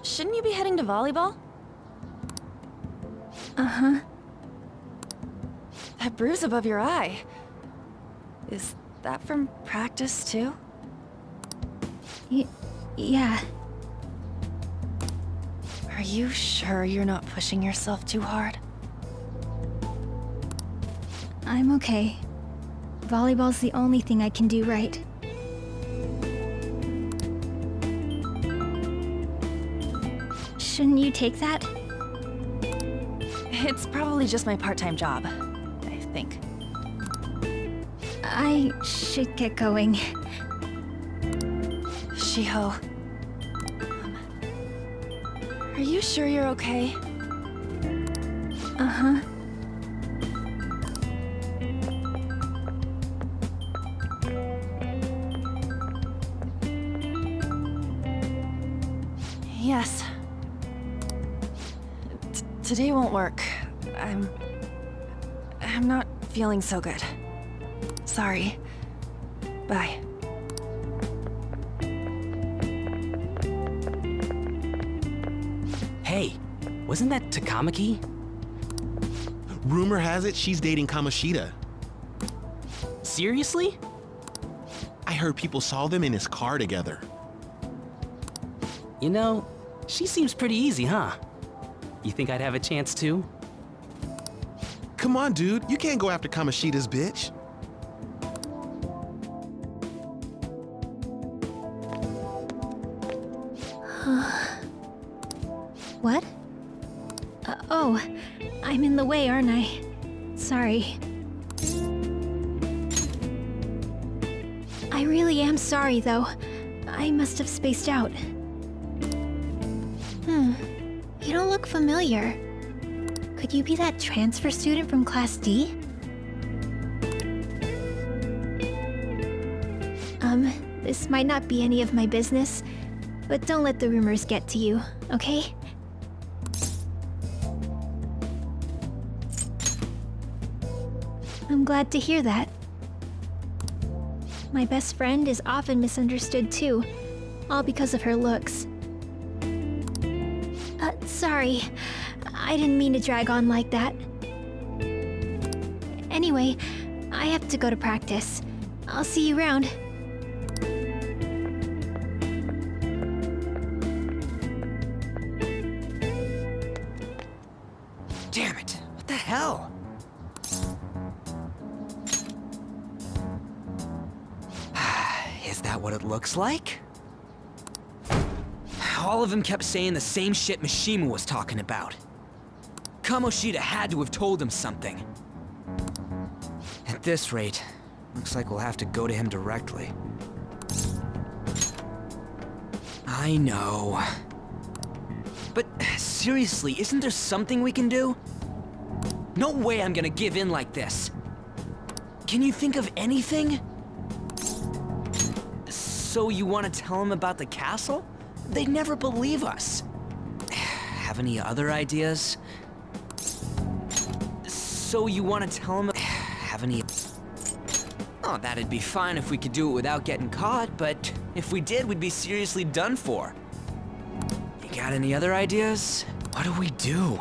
shouldn't you be heading to volleyball? Uh-huh. That bruise above your eye. Is that from practice, too? Yeah. Are you sure you're not pushing yourself too hard? I'm okay. Volleyball's the only thing I can do right. Shouldn't you take that? It's probably just my part-time job, I think. I should get going. Shiho. Are you sure you're okay? Uh-huh. Yes. Today won't work. I'm not feeling so good. Sorry. Bye. Hey, wasn't that Takamaki? Rumor has it she's dating Kamoshida. Seriously? I heard people saw them in his car together. You know, she seems pretty easy, huh? You think I'd have a chance too? Come on, dude. You can't go after Kamoshida's bitch. What? Oh, I'm in the way, aren't I? Sorry. I really am sorry, though. I must have spaced out. You don't look familiar. Could you be that transfer student from Class D? This might not be any of my business, but don't let the rumors get to you, okay? I'm glad to hear that. My best friend is often misunderstood too, all because of her looks. Sorry, I didn't mean to drag on like that. Anyway, I have to go to practice. I'll see you around. Damn it, what the hell? Is that what it looks like? All of them kept saying the same shit Mishima was talking about. Kamoshida had to have told him something. At this rate, looks like we'll have to go to him directly. I know. But seriously, isn't there something we can do? No way I'm gonna give in like this. Can you think of anything? So you want to tell him about the castle? They'd never believe us. Have any other ideas? So you want to tell him... Have any... Oh, that'd be fine if we could do it without getting caught, but if we did, we'd be seriously done for. You got any other ideas? What do we do?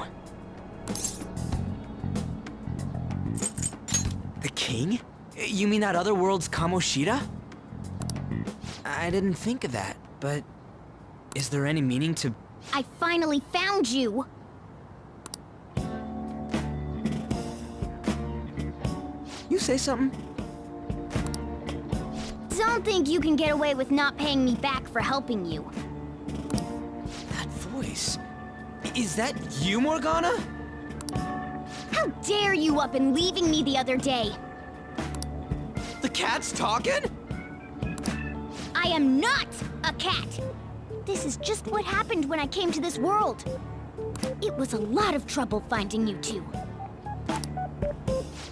The king? You mean that other world's Kamoshida? I didn't think of that, but is there any meaning to... I finally found you! You say something? Don't think you can get away with not paying me back for helping you. That voice... Is that you, Morgana? How dare you up and leaving me the other day? The cat's talking? I am not a cat! This is just what happened when I came to this world. It was a lot of trouble finding you two.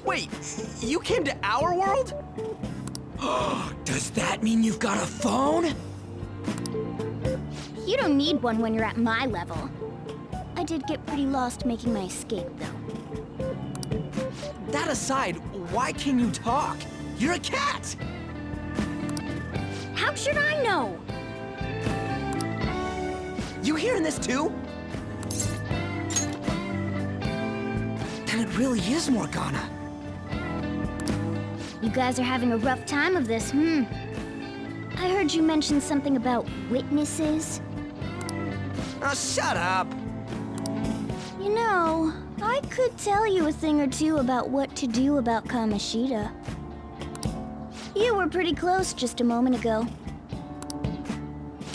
Wait, you came to our world? Does that mean you've got a phone? You don't need one when you're at my level. I did get pretty lost making my escape, though. That aside, why can you talk? You're a cat! How should I know? You you hearing this too? Then it really is Morgana. You guys are having a rough time of this, I heard you mention something about witnesses. Oh, shut up! You know, I could tell you a thing or two about what to do about Kamoshida. You were pretty close just a moment ago.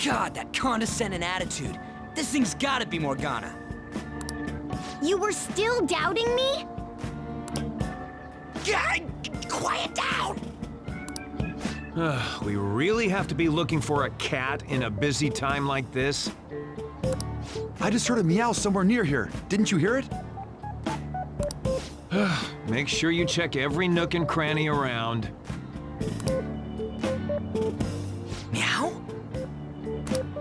God, that condescending attitude. This thing's gotta be Morgana. You were still doubting me? God, quiet down! We really have to be looking for a cat in a busy time like this? I just heard a meow somewhere near here. Didn't you hear it? Make sure you check every nook and cranny around. Meow?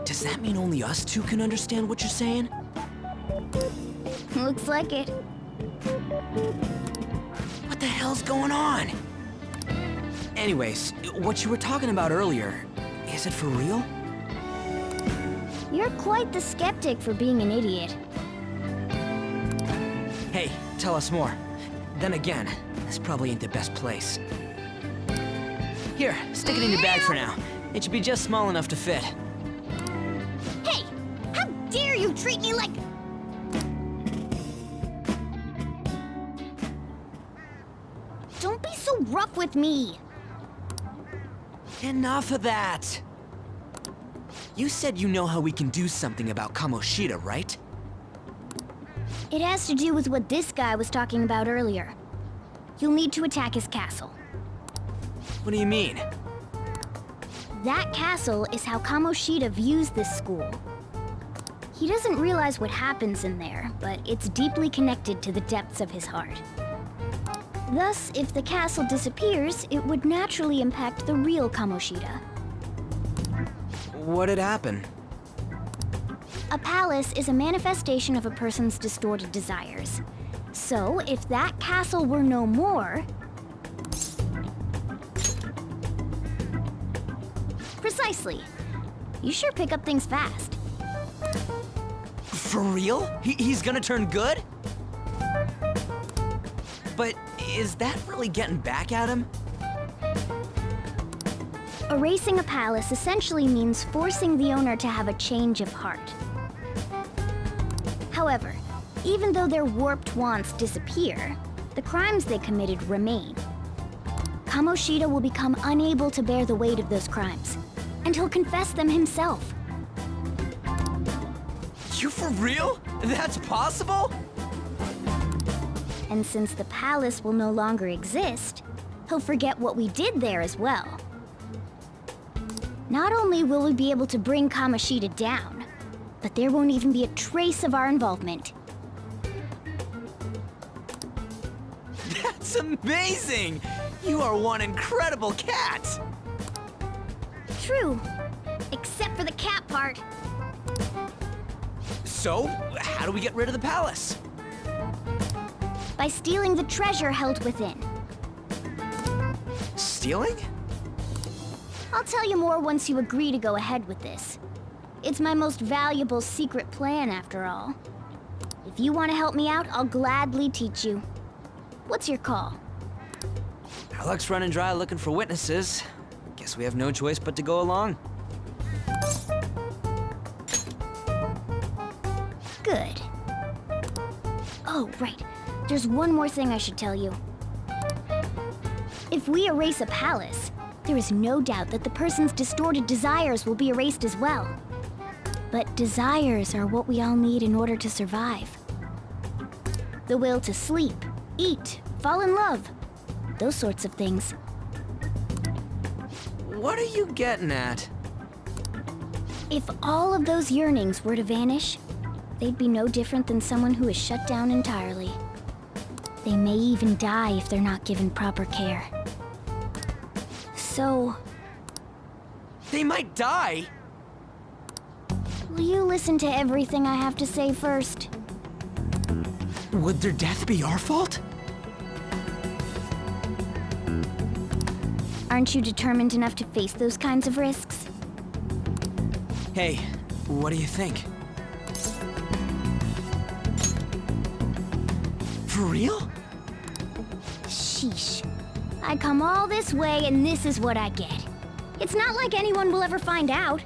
Does that mean only us two can understand what you're saying? Looks like it. What the hell's going on? Anyways, what you were talking about earlier, is it for real? You're quite the skeptic for being an idiot. Hey, tell us more. Then again, this probably ain't the best place. Here, stick it in your bag for now. It should be just small enough to fit. Hey! How dare you treat me like... Don't be so rough with me! Enough of that! You said you know how we can do something about Kamoshida, right? It has to do with what this guy was talking about earlier. You'll need to attack his castle. What do you mean? That castle is how Kamoshida views this school. He doesn't realize what happens in there, but it's deeply connected to the depths of his heart. Thus, if the castle disappears, it would naturally impact the real Kamoshida. What'd happen? A palace is a manifestation of a person's distorted desires. So, if that castle were no more... Precisely. You sure pick up things fast. For real? He's gonna turn good? But is that really getting back at him? Erasing a palace essentially means forcing the owner to have a change of heart. However, even though their warped wants disappear, the crimes they committed remain. Kamoshida will become unable to bear the weight of those crimes, and he'll confess them himself. You for real? That's possible? And since the palace will no longer exist, he'll forget what we did there as well. Not only will we be able to bring Kamoshida down, but there won't even be a trace of our involvement. That's amazing! You are one incredible cat! True, except for the cat part. So, how do we get rid of the palace? By stealing the treasure held within. Stealing? I'll tell you more once you agree to go ahead with this. It's my most valuable secret plan, after all. If you want to help me out, I'll gladly teach you. What's your call? Our luck's running dry looking for witnesses. Guess we have no choice but to go along. Good. Oh, right. There's one more thing I should tell you. If we erase a palace, there is no doubt that the person's distorted desires will be erased as well. But desires are what we all need in order to survive. The will to sleep, eat, fall in love. Those sorts of things. What are you getting at? If all of those yearnings were to vanish, they'd be no different than someone who is shut down entirely. They may even die if they're not given proper care. So, They might die! will you listen to everything I have to say first? Would their death be our fault? Aren't you determined enough to face those kinds of risks? Hey, what do you think? For real? Sheesh. I come all this way and this is what I get. It's not like anyone will ever find out.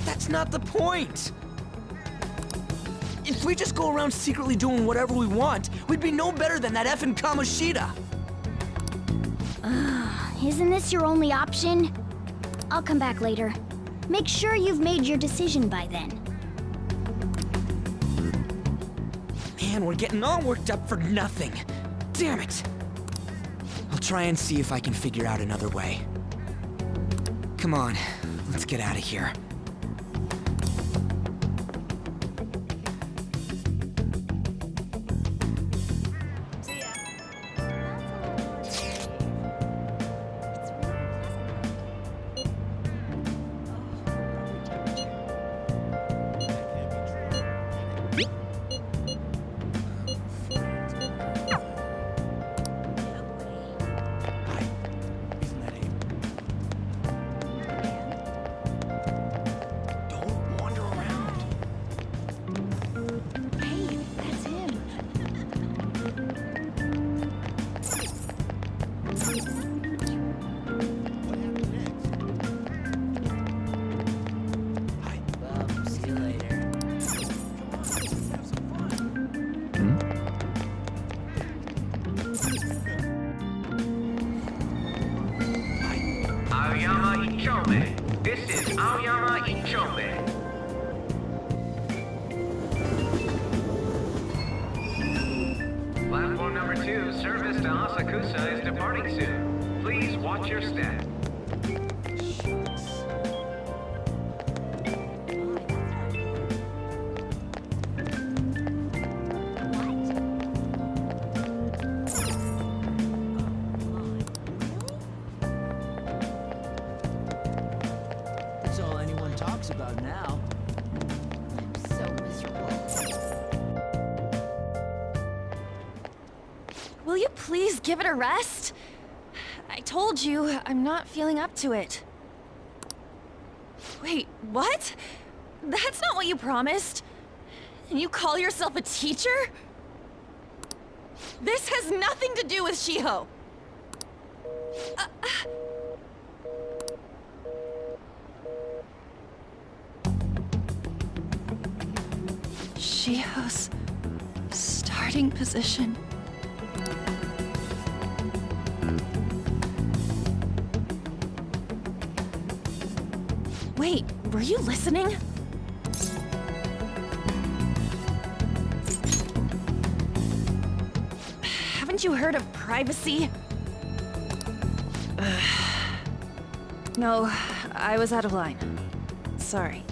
That's not the point! If we just go around secretly doing whatever we want, we'd be no better than that effing Kamoshida! Isn't this your only option? I'll come back later. Make sure you've made your decision by then. Man, we're getting all worked up for nothing. Damn it! I'll try and see if I can figure out another way. Come on, let's get out of here. Don't wander around. Hey, that's him. See you later. Aoyama Ichome. This is Aoyama Ichome. Platform number 2, service to Asakusa is departing soon. Please watch your step. That's all anyone talks about now. So miserable. Will you please give it a rest? I told you, I'm not feeling up to it. Wait, what? That's not what you promised. And you call yourself a teacher? This has nothing to do with Shiho. Shiho's starting position. Wait, were you listening? Haven't you heard of privacy? No, I was out of line. Sorry.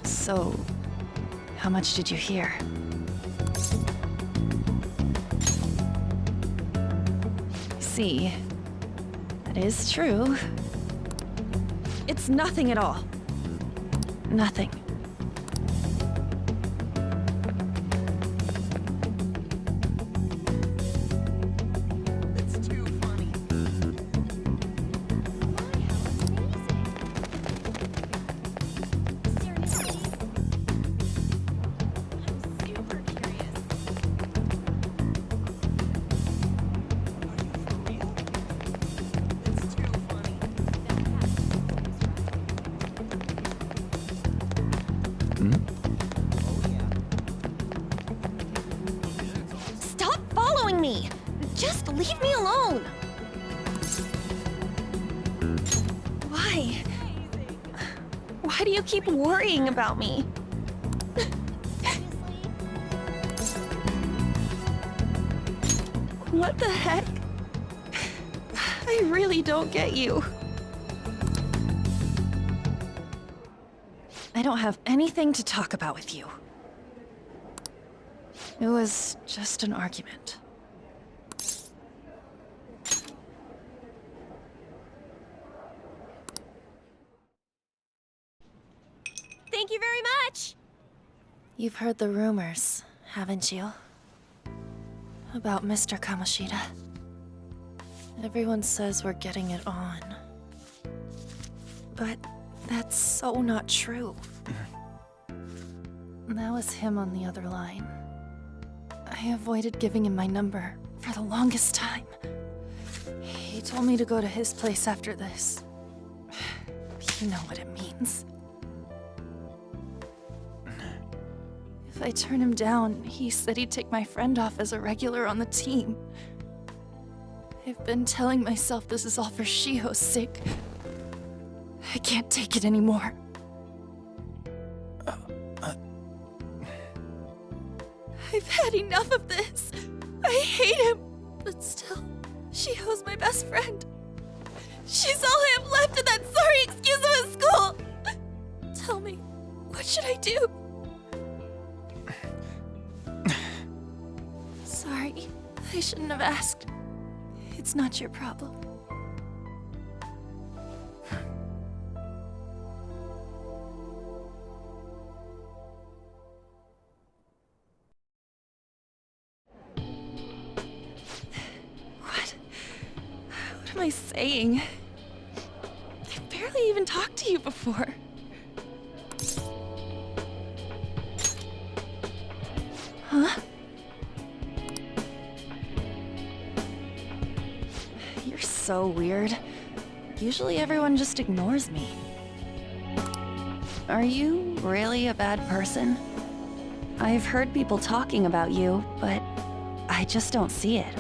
So, how much did you hear? See, that is true. It's nothing at all. Nothing. It's too funny. Stop following me! Just leave me alone! Why? Why do you keep worrying about me? What the heck? I really don't get you. I don't have anything to talk about with you. It was just an argument. Thank you very much! You've heard the rumors, haven't you? About Mr. Kamoshida. Everyone says we're getting it on. But that's so not true. That was him on the other line. I avoided giving him my number for the longest time. He told me to go to his place after this. You know what it means. If I turn him down, he said he'd take my friend off as a regular on the team. I've been telling myself this is all for Shiho's sake. I can't take it anymore. I've had enough of this. I hate him. But still, Shiho's my best friend. She's all I have left in that sorry excuse of a school. Tell me, what should I do? Sorry, I shouldn't have asked. It's not your problem. What am I saying? I've barely even talked to you before. Huh? You're so weird. Usually everyone just ignores me. Are you really a bad person? I've heard people talking about you, but I just don't see it.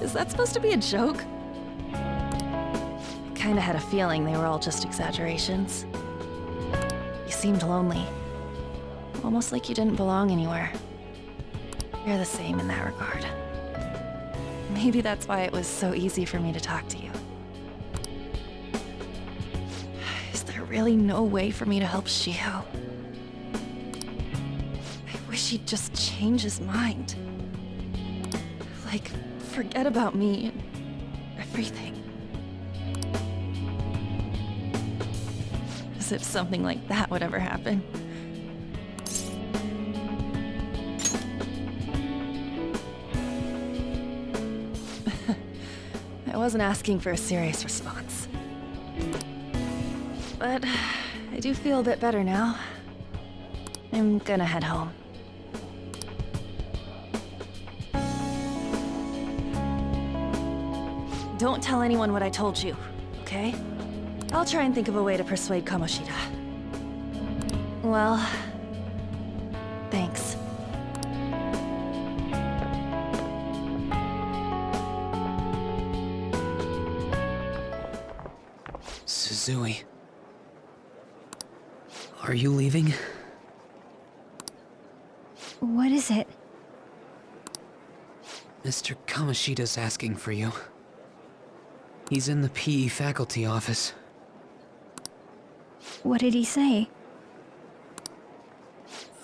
Is that supposed to be a joke? I kinda had a feeling they were all just exaggerations. You seemed lonely. Almost like you didn't belong anywhere. You're the same in that regard. Maybe that's why it was so easy for me to talk to you. Is there really no way for me to help Shiho? I wish he'd just change his mind. Like, forget about me and everything. As if something like that would ever happen. I wasn't asking for a serious response. But I do feel a bit better now. I'm gonna head home. Don't tell anyone what I told you, okay? I'll try and think of a way to persuade Kamoshida. Well, thanks. Suzui. Are you leaving? What is it? Mr. Kamoshida's asking for you. He's in the PE faculty office. What did he say?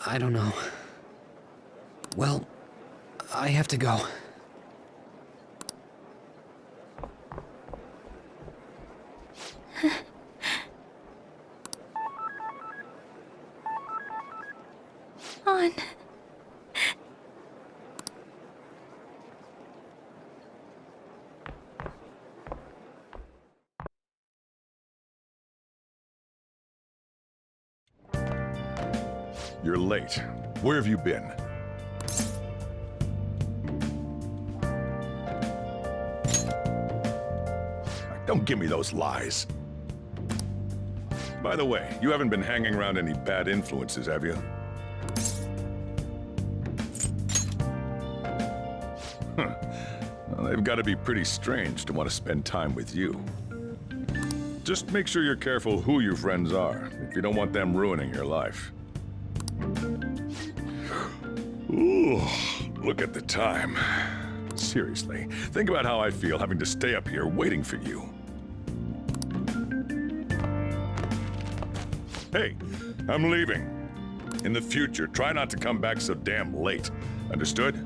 I don't know. Well, I have to go. On. You're late. Where have you been? Don't give me those lies. By the way, you haven't been hanging around any bad influences, have you? Huh. Well, they've got to be pretty strange to want to spend time with you. Just make sure you're careful who your friends are, if you don't want them ruining your life. Ooh, look at the time. Seriously, think about how I feel having to stay up here waiting for you. Hey, I'm leaving. In the future, try not to come back so damn late. Understood?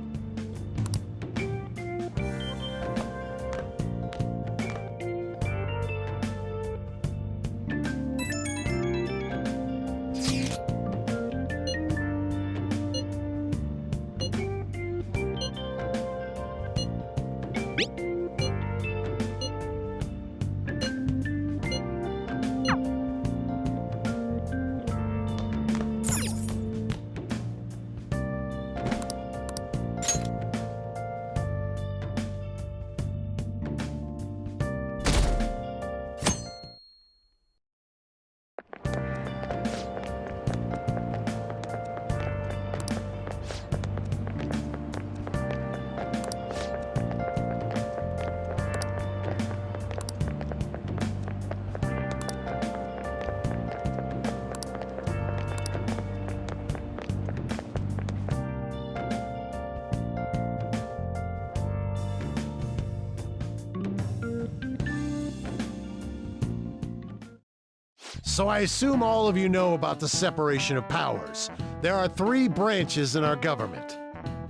So I assume all of you know about the separation of powers. There are 3 branches in our government.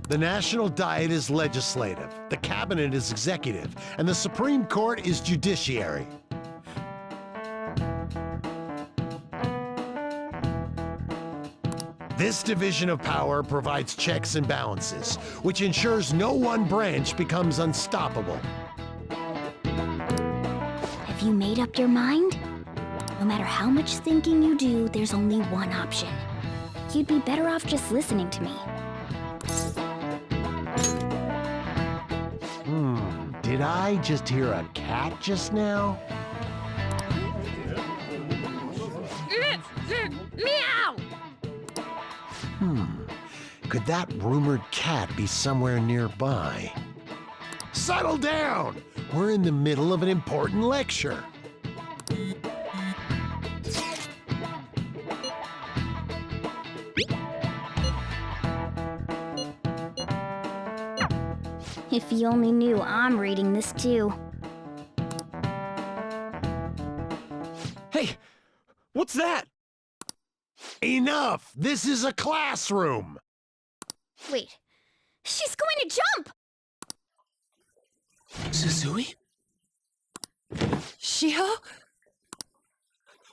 The National Diet is legislative, the Cabinet is executive, and the Supreme Court is judiciary. This division of power provides checks and balances, which ensures no one branch becomes unstoppable. Have you made up your mind? No matter how much thinking you do, there's only one option. You'd be better off just listening to me. Did I just hear a cat just now? Meow! Could that rumored cat be somewhere nearby? Settle down! We're in the middle of an important lecture. If you only knew I'm reading this too. Hey, what's that? Enough! This is a classroom! Wait, she's going to jump! Suzui? Shiho?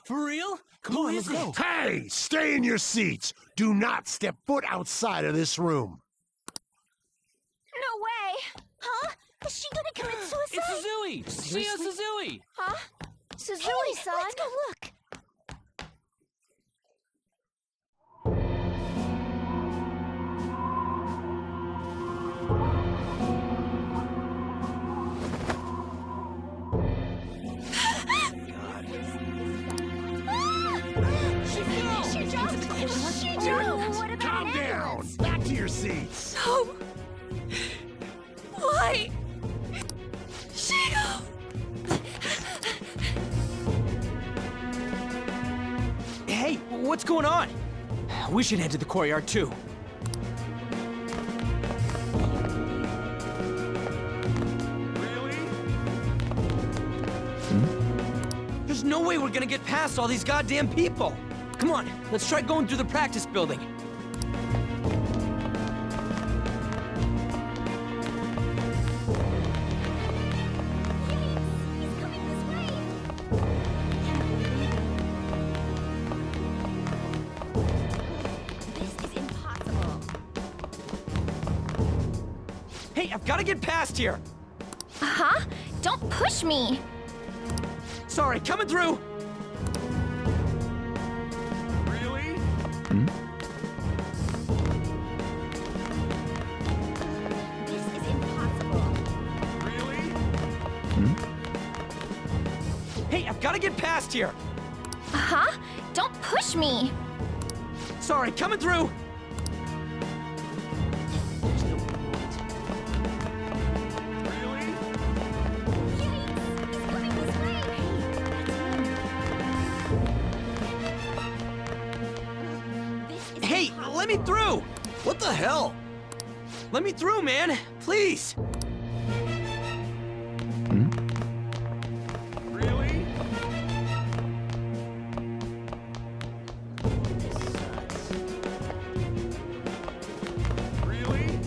For real? Come on, let's go. Hey! Stay in your seats! Do not step foot outside of this room! No way! Huh? Is she gonna commit suicide? It's Suzui! Shio Suzui! Huh? Suzui-san! Let's go look! She jumped! She jumped! What about Calm down! Back to your seats! No! Why? Shiho! Hey, what's going on? We should head to the courtyard too. There's no way we're gonna get past all these goddamn people! Come on, let's try going through the practice building. He's coming this way! This is impossible. Hey, I've gotta get past here! Huh? Don't push me! Sorry, coming through! Really? This is impossible. Really? Hey, I've gotta get past here! Huh? Don't push me! Sorry, coming through! Really? He's coming this way! This is Hey, let me through! What the hell? Let me through, man! Please! Really? Really?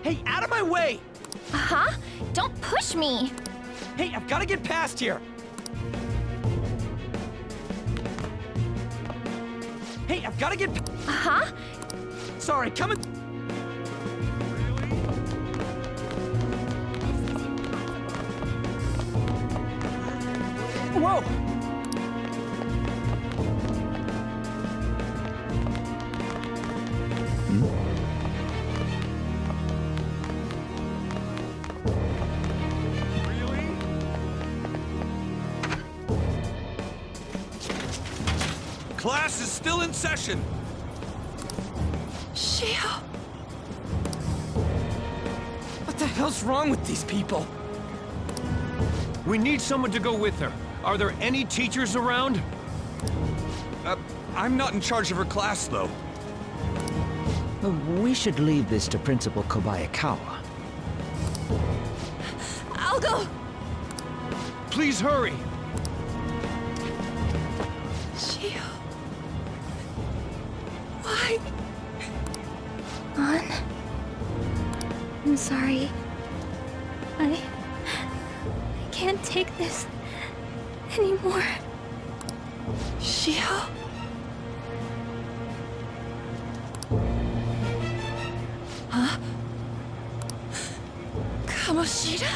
Hey, out of my way! Huh? Don't push me! Hey, I've gotta get past here! Hey, I've gotta get... Huh? Sorry, coming... Whoa! Really? Class is still in session. Shiho! What the hell's wrong with these people? We need someone to go with her. Are there any teachers around? I'm not in charge of her class, though. We should leave this to Principal Kobayakawa. I'll go! Please hurry. right? On. I'm sorry. I can't take this anymore. Shiho? Huh? Kamoshida?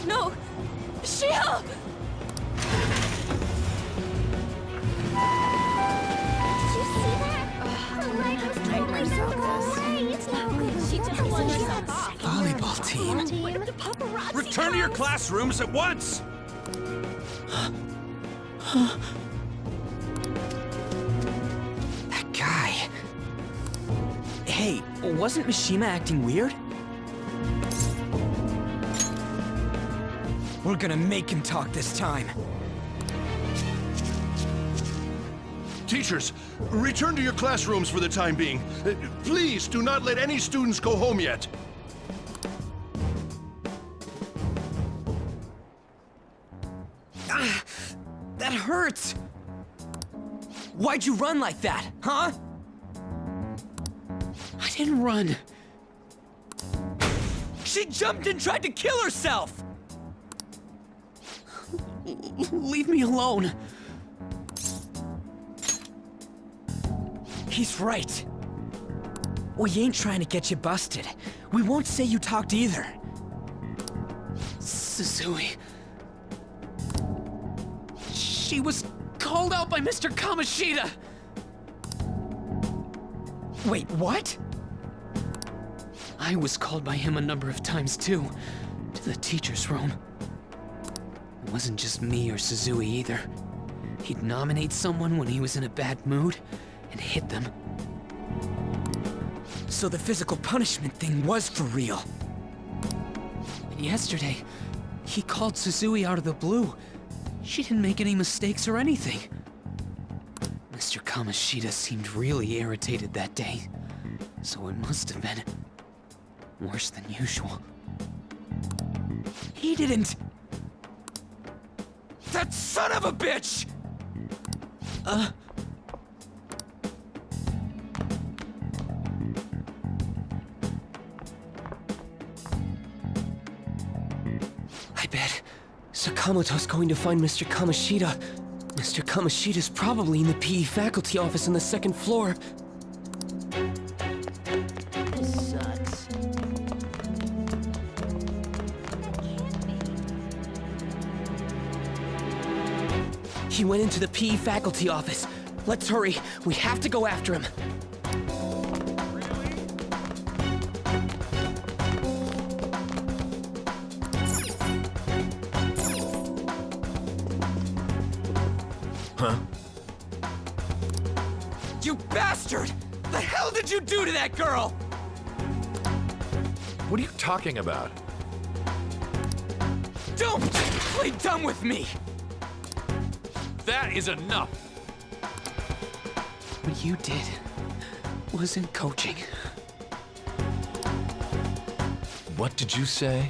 No! Shiho! Did you see that? Her leg was totally so away. It's not good. She took one Volleyball team. Return to your classrooms at once! That guy. Hey, wasn't Mishima acting weird? We're gonna make him talk this time. Teachers, return to your classrooms for the time being. Please do not let any students go home yet. Ah, that hurts! Why'd you run like that, huh? I didn't run. She jumped and tried to kill herself! Leave me alone. He's right. We ain't trying to get you busted. We won't say you talked either. Suzui. She was called out by Mr. Kamoshida! Wait, what? I was called by him a number of times too, to the teacher's room. It wasn't just me or Suzui either. He'd nominate someone when he was in a bad mood and hit them. So the physical punishment thing was for real. And yesterday, he called Suzui out of the blue. She didn't make any mistakes or anything. Mr. Kamoshida seemed really irritated that day, so it must have been worse than usual. He didn't... That son of a bitch! I bet Sakamoto's going to find Mr. Kamoshida. Mr. Kamoshida's probably in the PE faculty office on the second floor. This sucks. He went into the PE faculty office. Let's hurry. We have to go after him. Huh? You bastard! The hell did you do to that girl? What are you talking about? Don't play dumb with me! That is enough! What you did wasn't coaching. What did you say?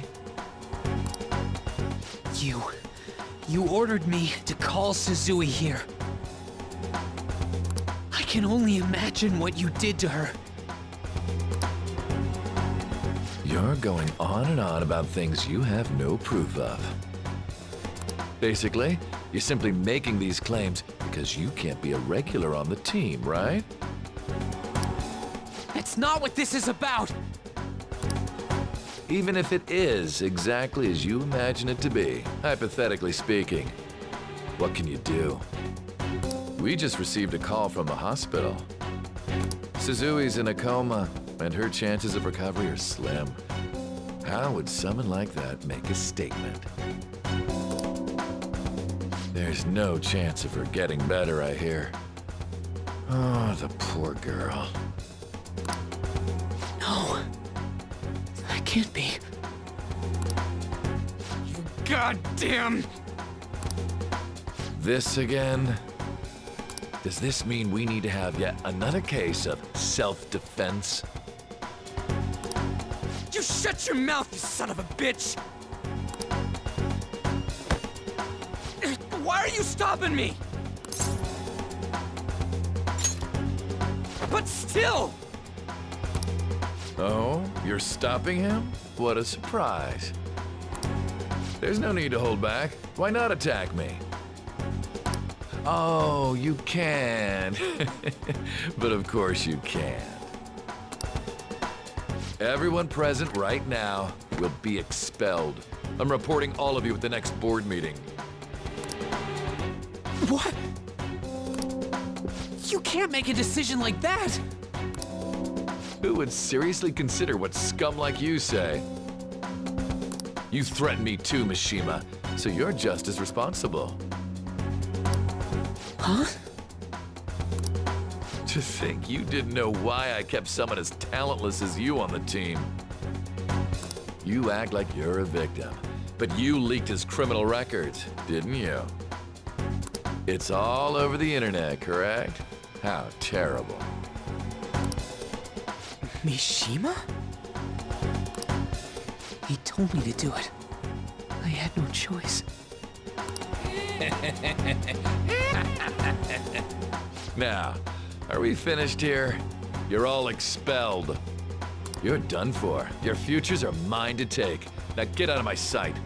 You ordered me to call Suzui here. I can only imagine what you did to her. You're going on and on about things you have no proof of. Basically, you're simply making these claims because you can't be a regular on the team, right? That's not what this is about! Even if it is exactly as you imagine it to be, hypothetically speaking, what can you do? We just received a call from the hospital. Suzui's in a coma, and her chances of recovery are slim. How would someone like that make a statement? There's no chance of her getting better, I hear. Oh, the poor girl. No. That can't be. You goddamn... This again? Does this mean we need to have yet another case of self-defense? You shut your mouth, you son of a bitch! Why are you stopping me? But still! Oh, you're stopping him? What a surprise. There's no need to hold back. Why not attack me? Oh, you can. But of course you can't. Everyone present right now will be expelled. I'm reporting all of you at the next board meeting. What? You can't make a decision like that! Who would seriously consider what scum like you say? You threatened me too, Mishima, so you're just as responsible. Huh? To think you didn't know why I kept someone as talentless as you on the team. You act like you're a victim, but you leaked his criminal records, didn't you? It's all over the internet, correct? How terrible. Mishima? He told me to do it. I had no choice. Now, are we finished here? You're all expelled. You're done for. Your futures are mine to take. Now get out of my sight.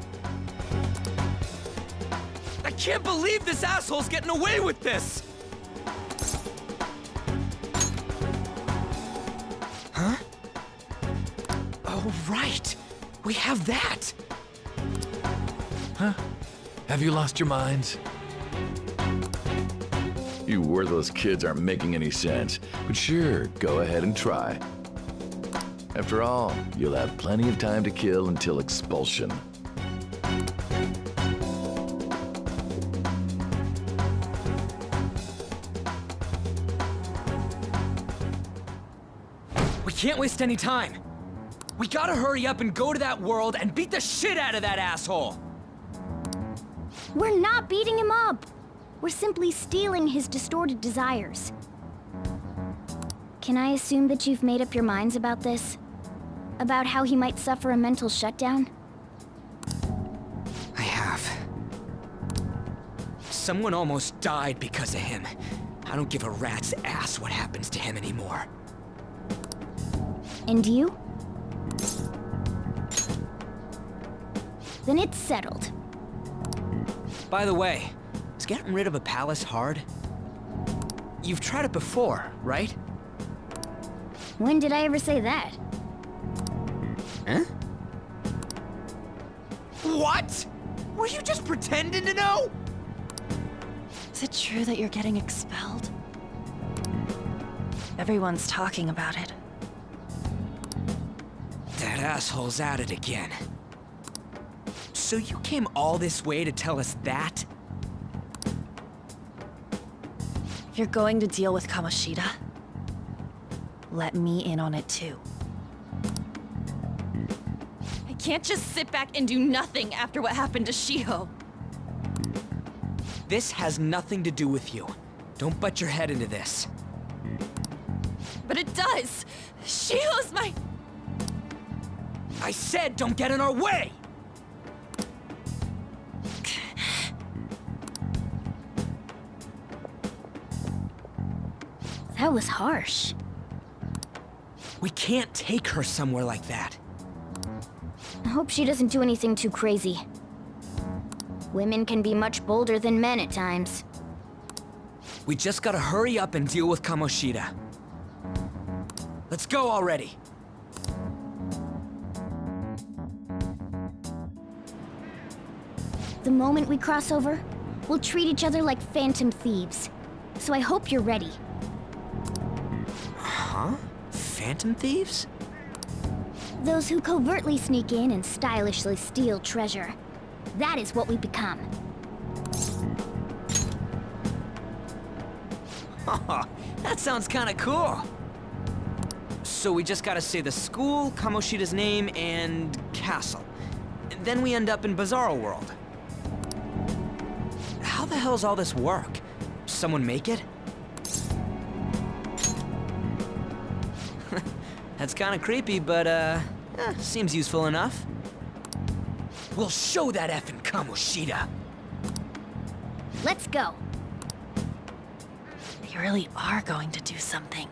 I can't believe this asshole's getting away with this! Huh? Oh, right. We have that. Huh? Have you lost your minds? You worthless kids aren't making any sense, but sure, go ahead and try. After all, you'll have plenty of time to kill until expulsion. We can't waste any time. We gotta hurry up and go to that world and beat the shit out of that asshole! We're not beating him up. We're simply stealing his distorted desires. Can I assume that you've made up your minds about this? About how he might suffer a mental shutdown? I have. Someone almost died because of him. I don't give a rat's ass what happens to him anymore. And you? Then it's settled. By the way, is getting rid of a palace hard? You've tried it before, right? When did I ever say that? Huh? What? Were you just pretending to know? Is it true that you're getting expelled? Everyone's talking about it. That asshole's at it again. So you came all this way to tell us that? If you're going to deal with Kamoshida, let me in on it too. I can't just sit back and do nothing after what happened to Shiho. This has nothing to do with you. Don't butt your head into this. But it does! Shiho's my... I said don't get in our way! That was harsh. We can't take her somewhere like that. I hope she doesn't do anything too crazy. Women can be much bolder than men at times. We just gotta hurry up and deal with Kamoshida. Let's go already. The moment we cross over, we'll treat each other like phantom thieves. So I hope you're ready. Huh? Phantom thieves? Those who covertly sneak in and stylishly steal treasure. That is what we become. That sounds kinda cool. So we just gotta say the school, Kamoshida's name, and castle. Then we end up in Bizarro World. How the hell's all this work? Someone make it? That's kinda creepy, but seems useful enough. We'll show that effing Kamoshida. Let's go. They really are going to do something.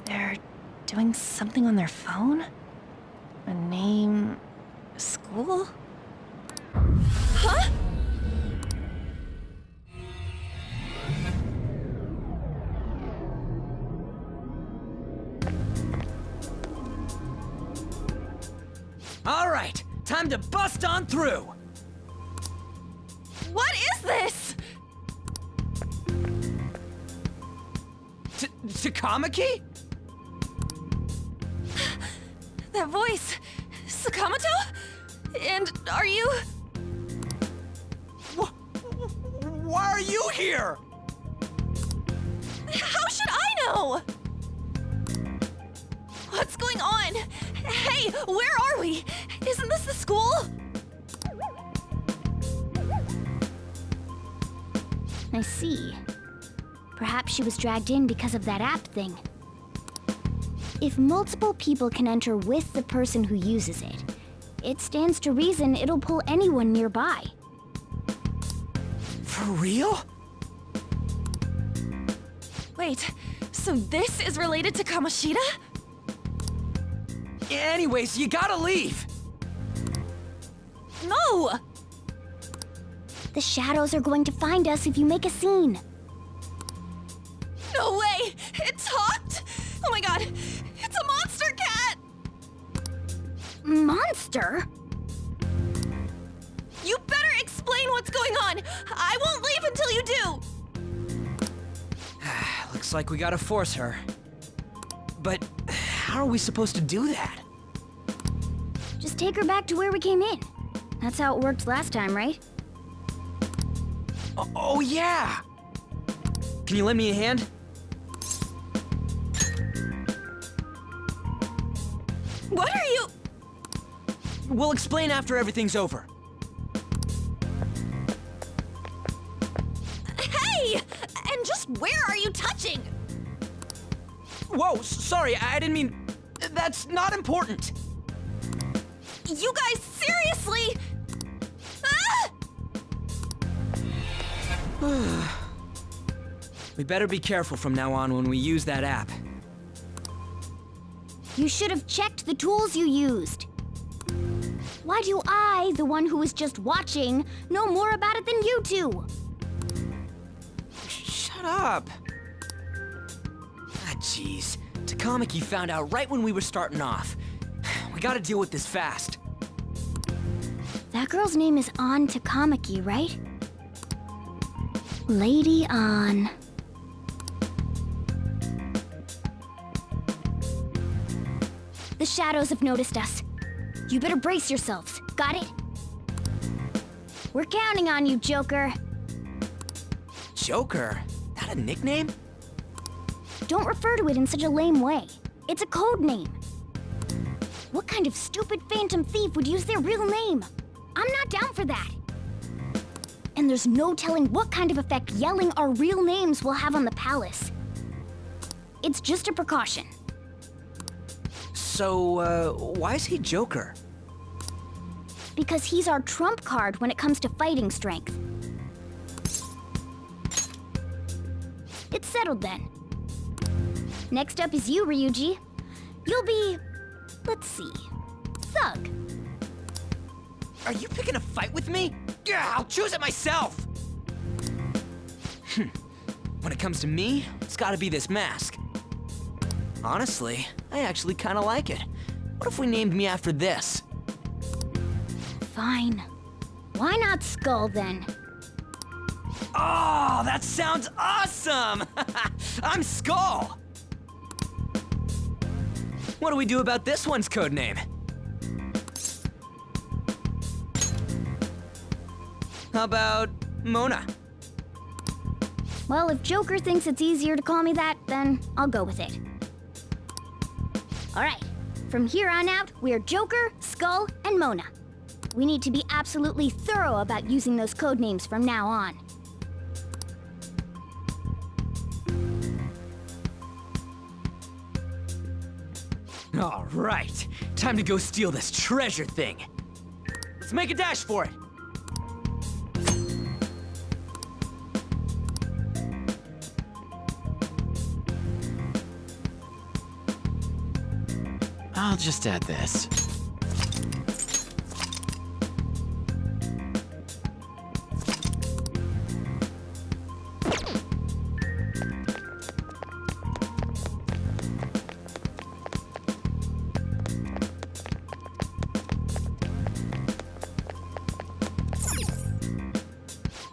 They're doing something on their phone? A name... a school? Huh? All right, time to bust on through. What is this? Takamaki? That voice... Sakamoto? And are you... Why are you here? How should I know? What's going on? Hey, where are we? Isn't this the school? I see. Perhaps she was dragged in because of that app thing. If multiple people can enter with the person who uses it, it stands to reason it'll pull anyone nearby. For real? Wait, so this is related to Kamoshida? Anyways, you gotta leave. No! The shadows are going to find us if you make a scene. No way! It talked? Oh my god, it's a monster cat! Monster? You better explain what's going on! I won't leave until you do! Looks like we gotta force her. But how are we supposed to do that? Just take her back to where we came in. That's how it worked last time, right? Oh yeah! Can you lend me a hand? What are you... We'll explain after everything's over. Hey! And just where are you touching? Whoa, sorry, I didn't mean... That's not important. You guys, seriously? Ah! We better be careful from now on when we use that app. You should have checked the tools you used. Why do I, the one who was just watching, know more about it than you two? Shut up. Ah, jeez. Takamaki found out right when we were starting off. We gotta deal with this fast. That girl's name is An Takamaki, right? Lady An. The shadows have noticed us. You better brace yourselves. Got it? We're counting on you, Joker. Joker? That a nickname? Don't refer to it in such a lame way. It's a code name. What kind of stupid phantom thief would use their real name? I'm not down for that. And there's no telling what kind of effect yelling our real names will have on the palace. It's just a precaution. So, why is he Joker? Because he's our trump card when it comes to fighting strength. It's settled then. Next up is you, Ryuji. You'll be... let's see... Thug. Are you picking a fight with me? Yeah, I'll choose it myself! When it comes to me, it's gotta be this mask. Honestly, I actually kinda like it. What if we named me after this? Fine. Why not Skull then? Oh, that sounds awesome! I'm Skull! What do we do about this one's codename? How about Mona? Well, if Joker thinks it's easier to call me that, then I'll go with it. Alright, from here on out, we're Joker, Skull, and Mona. We need to be absolutely thorough about using those codenames from now on. All right, time to go steal this treasure thing. Let's make a dash for it. I'll just add this.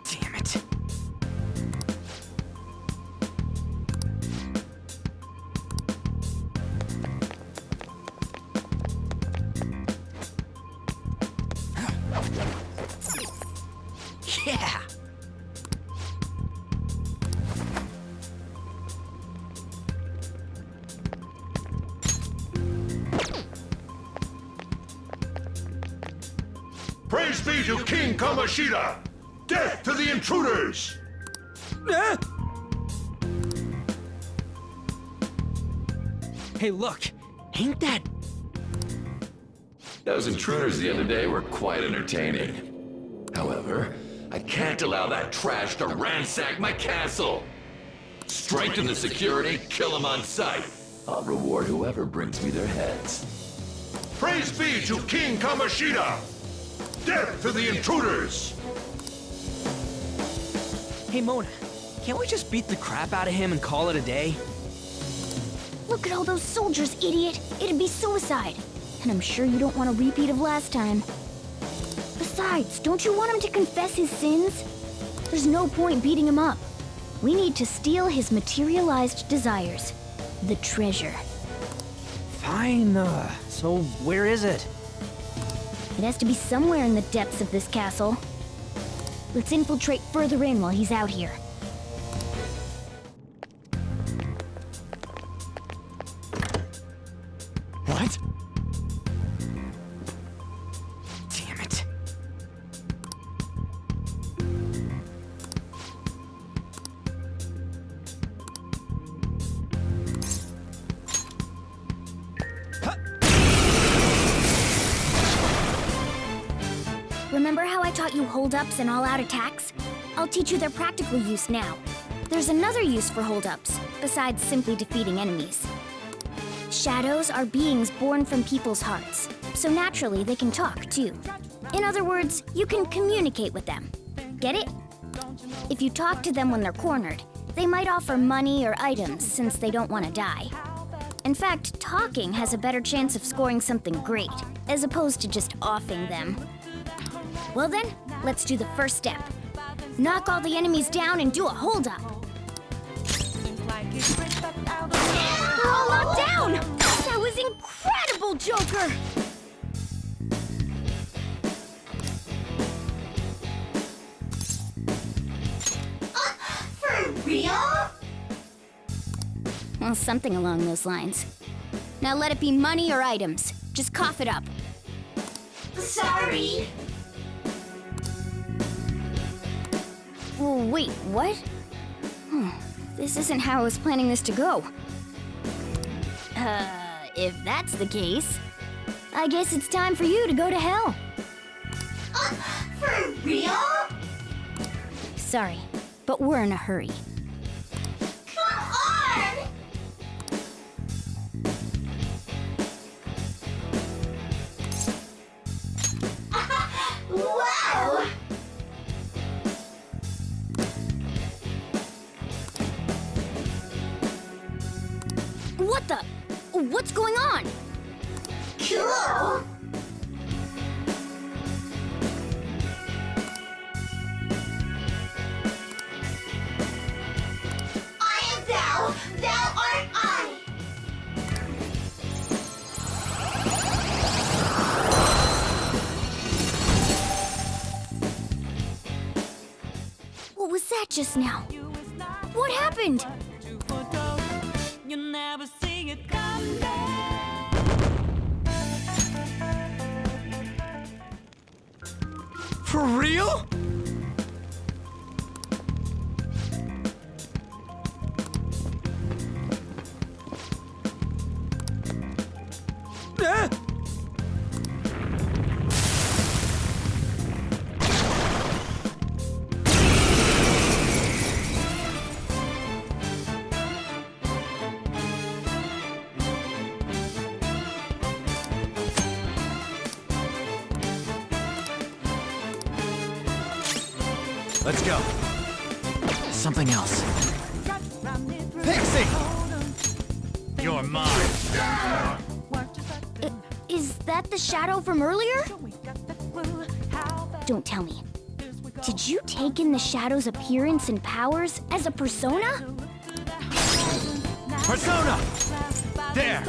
Damn it. Yeah! Praise be to King Kamoshida! Death to the intruders! Hey, look! Ain't that... Those intruders the other day were quite entertaining. However, I can't allow that trash to ransack my castle. Strengthen the security, kill them on sight. I'll reward whoever brings me their heads. Praise be to King Kamoshida! Death to the intruders! Hey, Mona, can't we just beat the crap out of him and call it a day? Look at all those soldiers, idiot! It'd be suicide. And I'm sure you don't want a repeat of last time. Besides, don't you want him to confess his sins? There's no point beating him up. We need to steal his materialized desires. The treasure. Fine, so where is it? It has to be somewhere in the depths of this castle. Let's infiltrate further in while he's out here. What? Damn it. Remember how I taught you hold-ups and all-out attacks? I'll teach you their practical use now. There's another use for hold-ups, besides simply defeating enemies. Shadows are beings born from people's hearts, so naturally they can talk, too. In other words, you can communicate with them. Get it? If you talk to them when they're cornered, they might offer money or items since they don't want to die. In fact, talking has a better chance of scoring something great, as opposed to just offing them. Well then, let's do the first step. Knock all the enemies down and do a hold-up. They're all knocked down! That was incredible, Joker! For real? Well, something along those lines. Now let it be money or items. Just cough it up. Sorry. Wait, what? This isn't how I was planning this to go. If that's the case, I guess it's time for you to go to hell. For real? Sorry, but we're in a hurry. Come on! Wow! What the? What's going on? Cool! I am thou, thou art I! What was that just now? What happened? You never see it coming. For real? Let's go. Something else. Pixie! You're mine. Is that the shadow from earlier? Don't tell me. Did you take in the shadow's appearance and powers as a persona? Persona! There!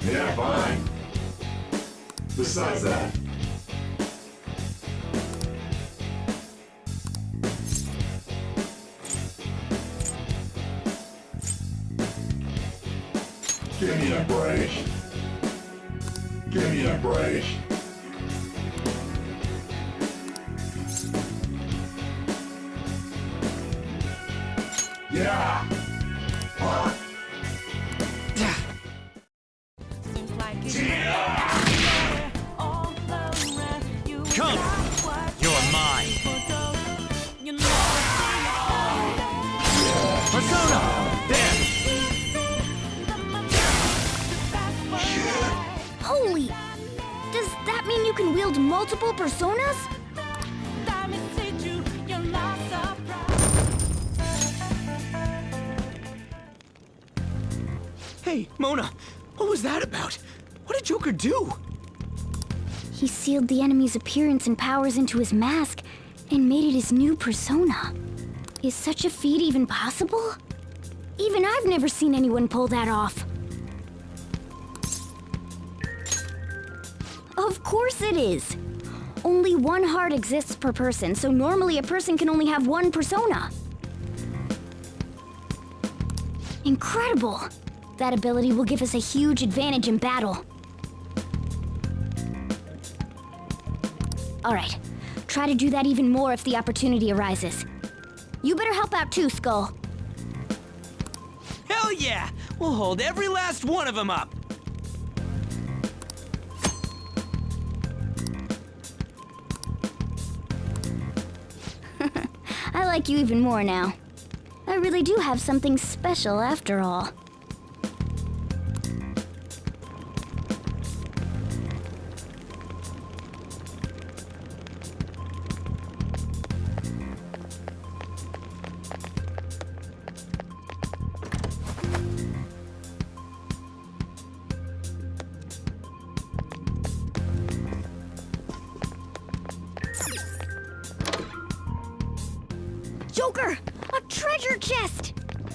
Yeah, fine. Besides that, give me a break. Give me a break. Yeah. Come! You're mine. Persona! There! Holy! Does that mean you can wield multiple personas? Hey, Mona, what was that about? What did Joker do? He sealed the enemy's appearance and powers into his mask and made it his new persona. Is such a feat even possible? Even I've never seen anyone pull that off. Of course it is. Only one heart exists per person, so normally a person can only have one persona. Incredible! That ability will give us a huge advantage in battle. All right, try to do that even more if the opportunity arises. You better help out too, Skull. Hell yeah! We'll hold every last one of them up! I like you even more now. I really do have something special after all. Joker! A treasure chest!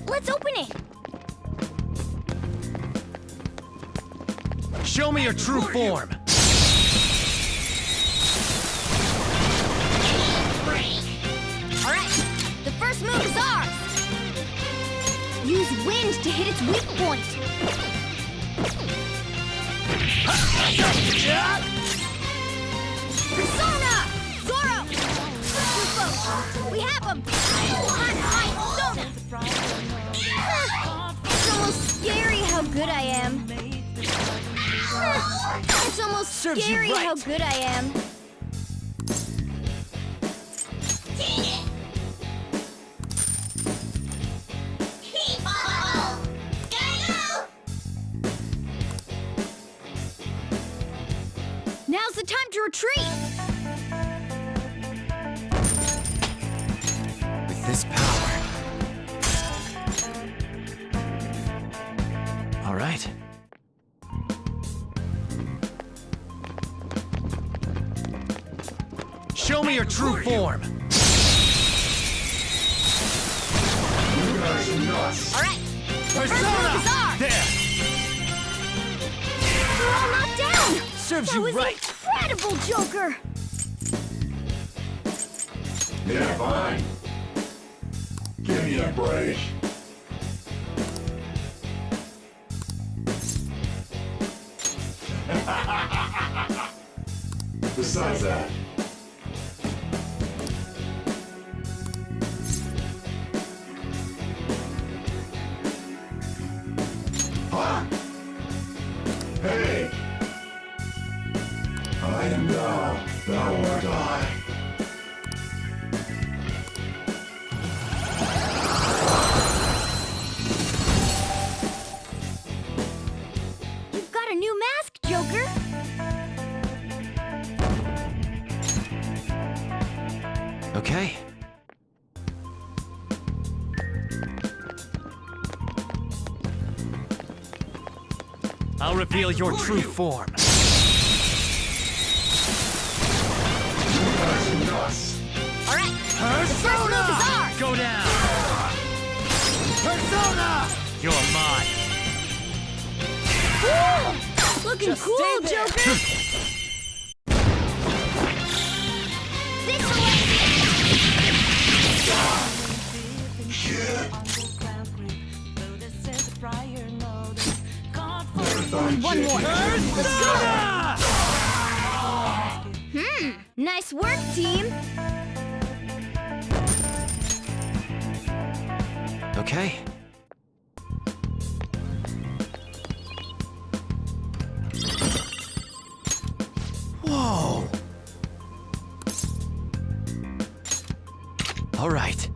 Let's open it! Show me your true form! Alright, the first move is ours! Use wind to hit its weak point! Persona! Zoro! We have him! It's almost scary how good I am. It's almost scary how good I am. Now's the time to retreat! With this power. All right. Show me your true form. All right. Persona! There! We're all knocked down! Serves That you was right! incredible, Joker! Yeah, fine. Give me a break. Besides that, hey! I am thou, thou art I. You've got a new Okay. I'll reveal your true form. Alright, the first move is ours! Go down! Persona! You're mine. Looking cool, Joker! This one more. Nice work, team! Okay. Whoa! All right.